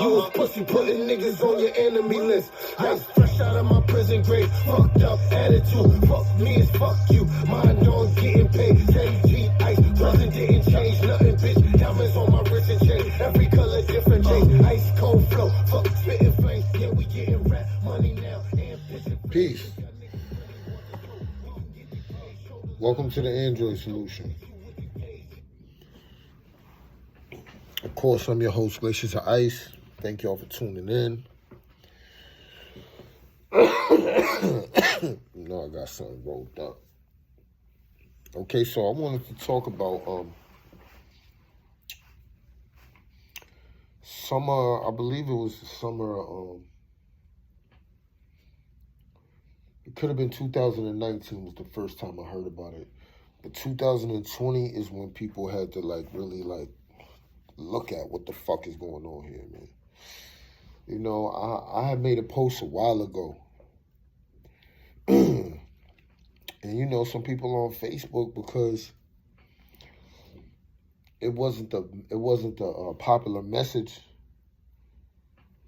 You was pussy putting niggas on your enemy list. Ice fresh out of my prison grave. Fucked up attitude. Fuck me as fuck you. Mind on getting paid. JG ice. Present didn't change nothing, bitch. Diamonds on my wrist and chain. Every color different change. Ice cold flow. Fuck spitting flames. Yeah, we getting rap money now. Peace. Welcome to the Android Solution. Of course, I'm your host, Glaciers of Ice. Thank y'all for tuning in. I got something rolled up. Okay, so I wanted to talk about summer. I believe it was the summer. It could have been 2019 was the first time I heard about it. But 2020 is when people had to really look at what the fuck is going on here, man. You know, I had made a post a while ago. And you know, some people on Facebook, because it wasn't the popular message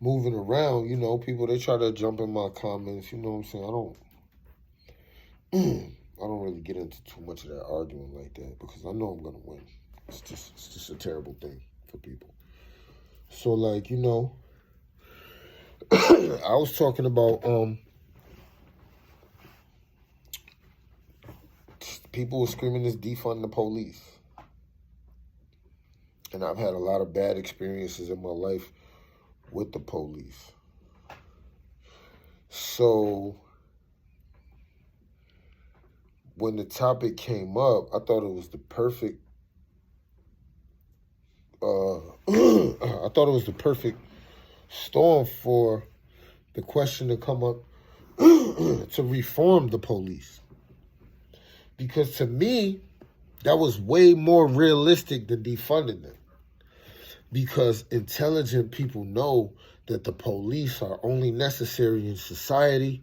moving around, you know, people, they try to jump in my comments, you know what I'm saying? I don't really get into too much of that arguing like that, because I know I'm gonna win. It's just a terrible thing for people. So you know, I was talking about people were screaming this defund the police. And I've had a lot of bad experiences in my life with the police. So when the topic came up, I thought it was the perfect storm for the question to come up to reform the police. Because to me, that was way more realistic than defunding them. Because intelligent people know that the police are only necessary in society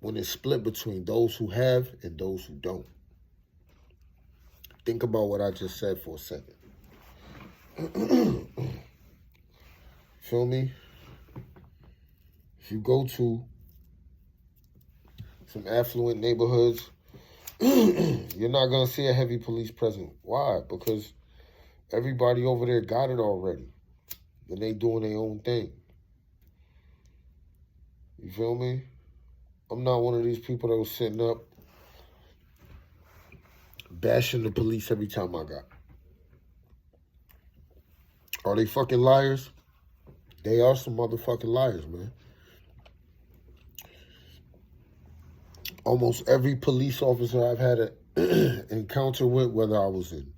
when it's split between those who have and those who don't. Think about what I just said for a second. Feel me? If you go to some affluent neighborhoods, you're not going to see a heavy police presence. Why? Because everybody over there got it already. And they doing their own thing. You feel me? I'm not one of these people that was sitting up bashing the police every time I got. Are they fucking liars? They are some motherfucking liars, man. Almost every police officer I've had an encounter with, whether I was on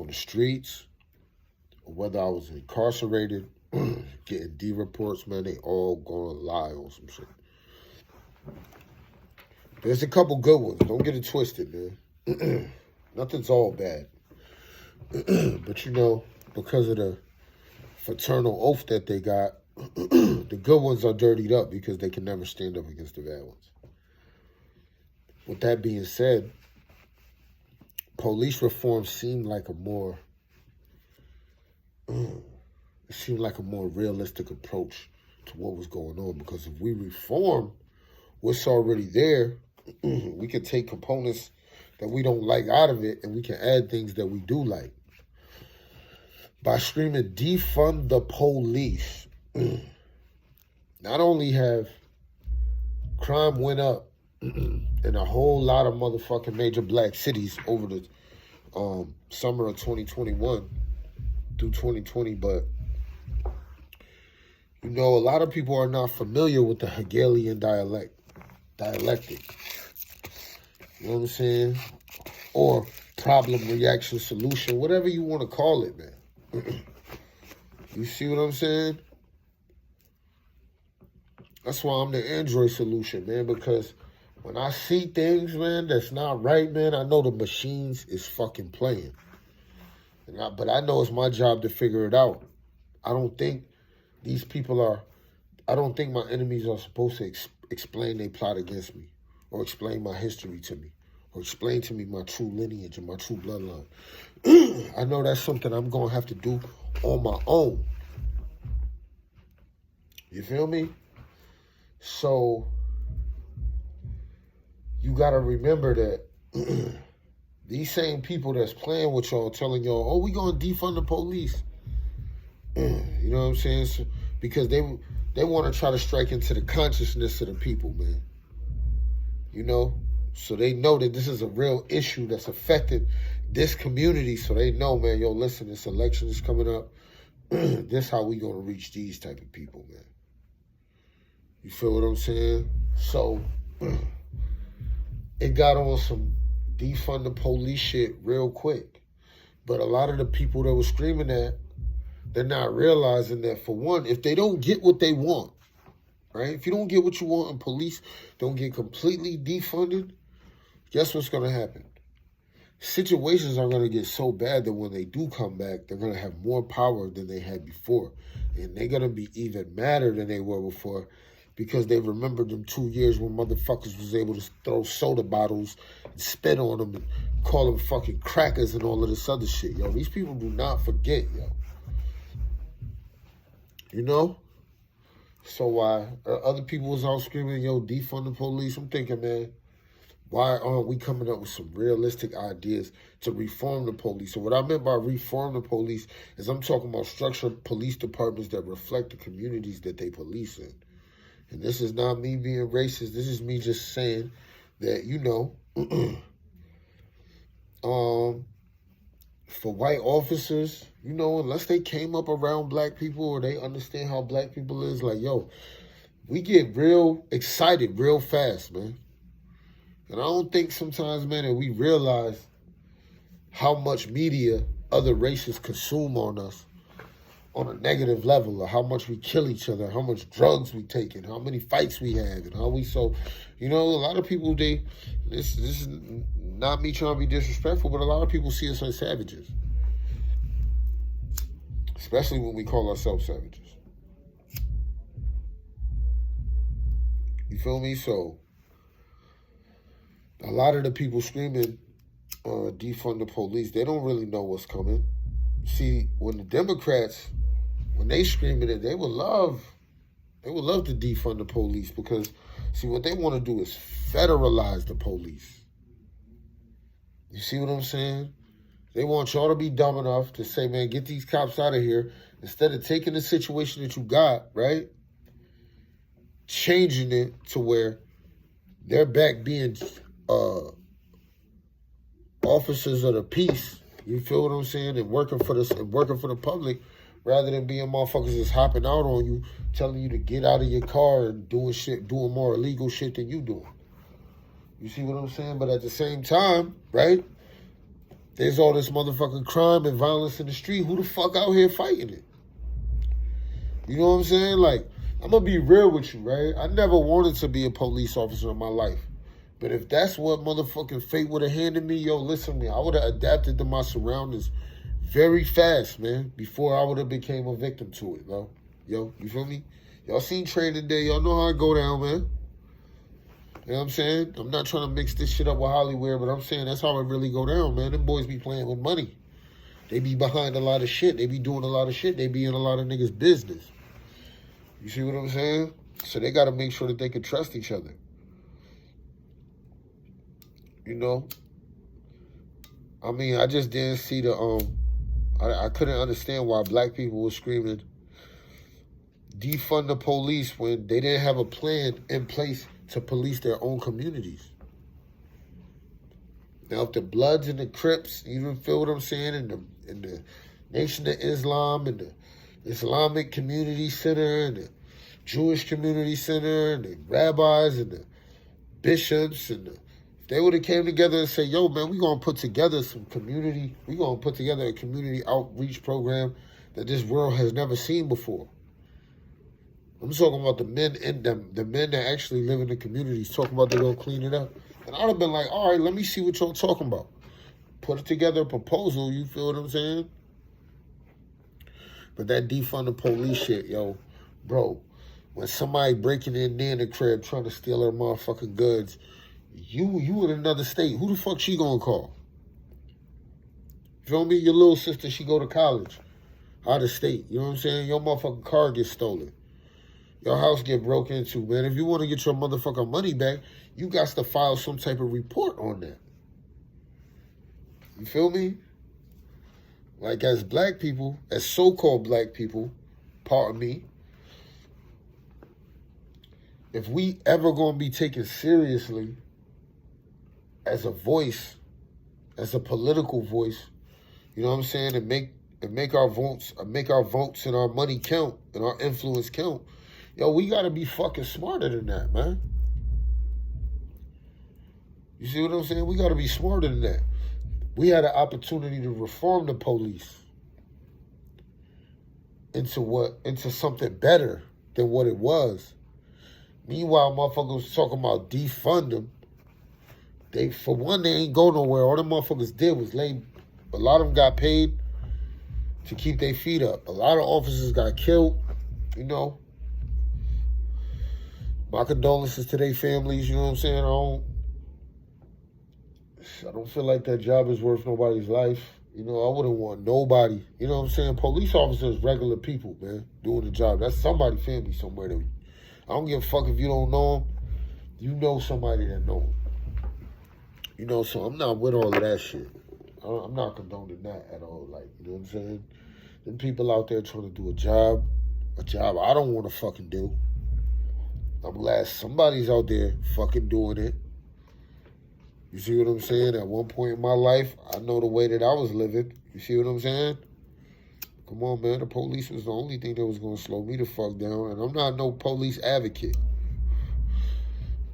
the streets, or whether I was incarcerated, getting D reports, man, they all gonna lie on some shit. There's a couple good ones. Don't get it twisted, man. Nothing's all bad. But you know, because of the fraternal oath that they got, the good ones are dirtied up because they can never stand up against the bad ones. With that being said, police reform seemed like a more realistic approach to what was going on. Because if we reform what's already there, we can take components that we don't like out of it and we can add things that we do like. By screaming, defund the police, not only have crime went up in a whole lot of motherfucking major black cities over the summer of 2021 through 2020, but you know, a lot of people are not familiar with the Hegelian dialectic. You know what I'm saying? Or problem, reaction, solution, whatever you want to call it, man. You see what I'm saying? That's why I'm the Android Solution, man, because when I see things, man, that's not right, man, I know the machines is fucking playing. But I know it's my job to figure it out. I don't think my enemies are supposed to explain their plot against me or explain my history to me or explain to me my true lineage and my true bloodline. I know that's something I'm going to have to do on my own. You feel me? So you gotta remember that these same people that's playing with y'all, telling y'all, oh, we gonna defund the police. You know what I'm saying? So, because they want to try to strike into the consciousness of the people, man. You know? So they know that this is a real issue that's affecting this community. So they know, man, yo, listen, this election is coming up. This how we gonna reach these type of people, man. You feel what I'm saying? So it got on some defund the police shit real quick. But a lot of the people that were screaming that, they're not realizing that, for one, if they don't get what they want, right? If you don't get what you want and police don't get completely defunded, guess what's going to happen? Situations are going to get so bad that when they do come back, they're going to have more power than they had before. And they're going to be even madder than they were before, because they remembered them 2 years when motherfuckers was able to throw soda bottles and spit on them and call them fucking crackers and all of this other shit. Yo, these people do not forget, yo. You know? So why other people was out screaming, yo, defund the police? I'm thinking, man, why aren't we coming up with some realistic ideas to reform the police? So what I meant by reform the police is I'm talking about structured police departments that reflect the communities that they police in. And this is not me being racist. This is me just saying that, you know, for white officers, you know, unless they came up around black people or they understand how black people is, like, yo, we get real excited real fast, man. And I don't think sometimes, man, that we realize how much media other races consume on us on a negative level, or how much we kill each other, how much drugs we take, and how many fights we have, and how we so, you know, a lot of people, this is not me trying to be disrespectful, but a lot of people see us as savages. Especially when we call ourselves savages. You feel me? So, a lot of the people screaming, defund the police, they don't really know what's coming. See, when the Democrats, when they screaming it, they would love to defund the police, because, see, what they want to do is federalize the police. You see what I'm saying? They want y'all to be dumb enough to say, man, get these cops out of here. Instead of taking the situation that you got, right, changing it to where they're back being officers of the peace. You feel what I'm saying? And working for the public, rather than being motherfuckers that's hopping out on you, telling you to get out of your car and doing more illegal shit than you doing. You see what I'm saying? But at the same time, right, there's all this motherfucking crime and violence in the street. Who the fuck out here fighting it? You know what I'm saying? Like, I'm going to be real with you, right? I never wanted to be a police officer in my life. But if that's what motherfucking fate would have handed me, yo, listen to me, I would have adapted to my surroundings very fast, man, before I would have became a victim to it, bro. Yo, you feel me? Y'all seen Training Day. Y'all know how it go down, man. You know what I'm saying? I'm not trying to mix this shit up with Hollywood, but I'm saying that's how it really go down, man. Them boys be playing with money. They be behind a lot of shit. They be doing a lot of shit. They be in a lot of niggas' business. You see what I'm saying? So they got to make sure that they can trust each other. You know? I mean, I just didn't see the, I couldn't understand why black people were screaming, defund the police, when they didn't have a plan in place to police their own communities. Now, if the Bloods and the Crips, you feel what I'm saying, and the Nation of Islam and the Islamic Community Center and the Jewish Community Center and the rabbis and the bishops and if they would have came together and said, yo, man, we're going to put together a community outreach program that this world has never seen before. I'm talking about the men that actually live in the communities, talking about they're going to clean it up. And I would have been like, all right, let me see what y'all talking about. Put together a proposal, you feel what I'm saying? But that defund the police shit, yo, bro, when somebody breaking in there in the crib trying to steal her motherfucking goods, you in another state, who the fuck she gonna call? Feel me? Your little sister, she go to college. out of state. You know what I'm saying? Your motherfucking car gets stolen. Your house get broke into, man. If you want to get your motherfucking money back, you got to file some type of report on that. You feel me? Like, as black people, as so-called black people, pardon me, if we ever going to be taken seriously as a voice, as a political voice, you know what I'm saying, and make our votes and our money count and our influence count, yo, we got to be fucking smarter than that, man. You see what I'm saying? We got to be smarter than that. We had an opportunity to reform the police into something better than what it was. Meanwhile, motherfuckers was talking about defund them. For one, they ain't go nowhere. All them motherfuckers did was a lot of them got paid to keep their feet up. A lot of officers got killed, you know. My condolences to their families, you know what I'm saying? I don't feel like that job is worth nobody's life. You know, I wouldn't want nobody. You know what I'm saying? Police officers, regular people, man, doing the job. That's somebody's family somewhere. I don't give a fuck if you don't know them. You know somebody that know them. You know, so I'm not with all of that shit. I'm not condoning that at all. Like, you know what I'm saying? Them people out there trying to do a job I don't want to fucking do. I'm glad somebody's out there fucking doing it. You see what I'm saying? At one point in my life, I know the way that I was living. You see what I'm saying? Come on, man. The police was the only thing that was going to slow me the fuck down. And I'm not no police advocate.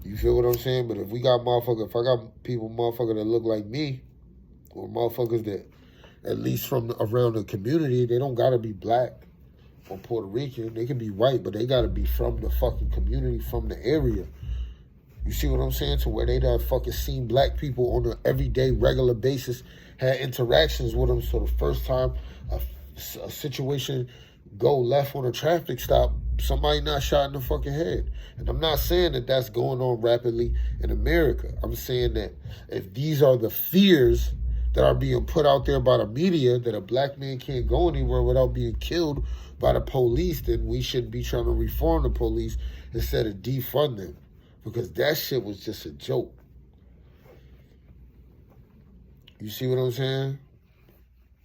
You feel what I'm saying? But if I got people, motherfucker, that look like me, or motherfuckers that, at least from around the community, they don't got to be black or Puerto Rican. They can be white, but they got to be from the fucking community, from the area. You see what I'm saying? To where they done fucking seen black people on an everyday, regular basis, had interactions with them. So the first time a situation go left on a traffic stop, somebody not shot in the fucking head. And I'm not saying that that's going on rapidly in America. I'm saying that if these are the fears that are being put out there by the media, that a black man can't go anywhere without being killed by the police, then we should be trying to reform the police instead of defund them. Because that shit was just a joke. You see what I'm saying?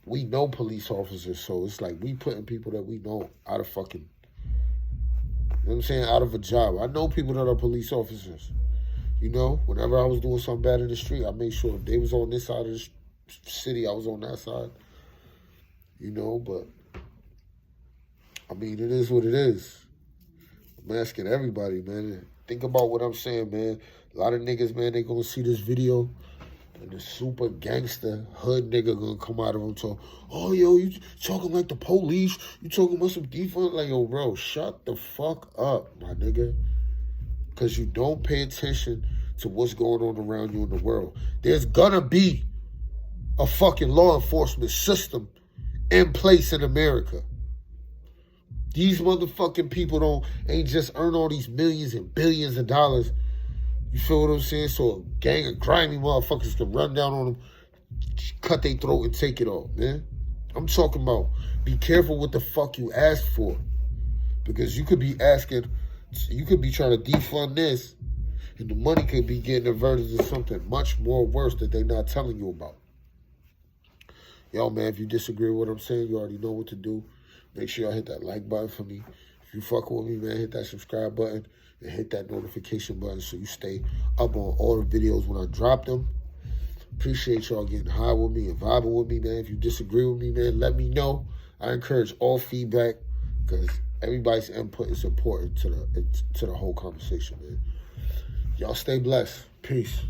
We know police officers, so it's like we putting people that we know out of fucking, you know what I'm saying, out of a job. I know people that are police officers. You know, whenever I was doing something bad in the street, I made sure if they was on this side of the city, I was on that side. You know, but, I mean, it is what it is. I'm asking everybody, man. Think about what I'm saying, man. A lot of niggas, man, they gonna see this video and the super gangster hood nigga gonna come out of them talk, oh, yo, you talking like the police. You talking about some defund. Like, yo, bro, shut the fuck up, my nigga. Because you don't pay attention to what's going on around you in the world. There's gonna be a fucking law enforcement system in place in America. These motherfucking people ain't just earn all these millions and billions of dollars. You feel what I'm saying? So a gang of grimy motherfuckers can run down on them, cut their throat and take it off, man. I'm talking about be careful what the fuck you ask for. Because you could be trying to defund this, and the money could be getting diverted to something much more worse that they're not telling you about. Yo, man, if you disagree with what I'm saying, you already know what to do. Make sure y'all hit that like button for me. If you fuck with me, man, hit that subscribe button and hit that notification button so you stay up on all the videos when I drop them. Appreciate y'all getting high with me and vibing with me, man. If you disagree with me, man, let me know. I encourage all feedback because everybody's input is important to the whole conversation, man. Y'all stay blessed. Peace.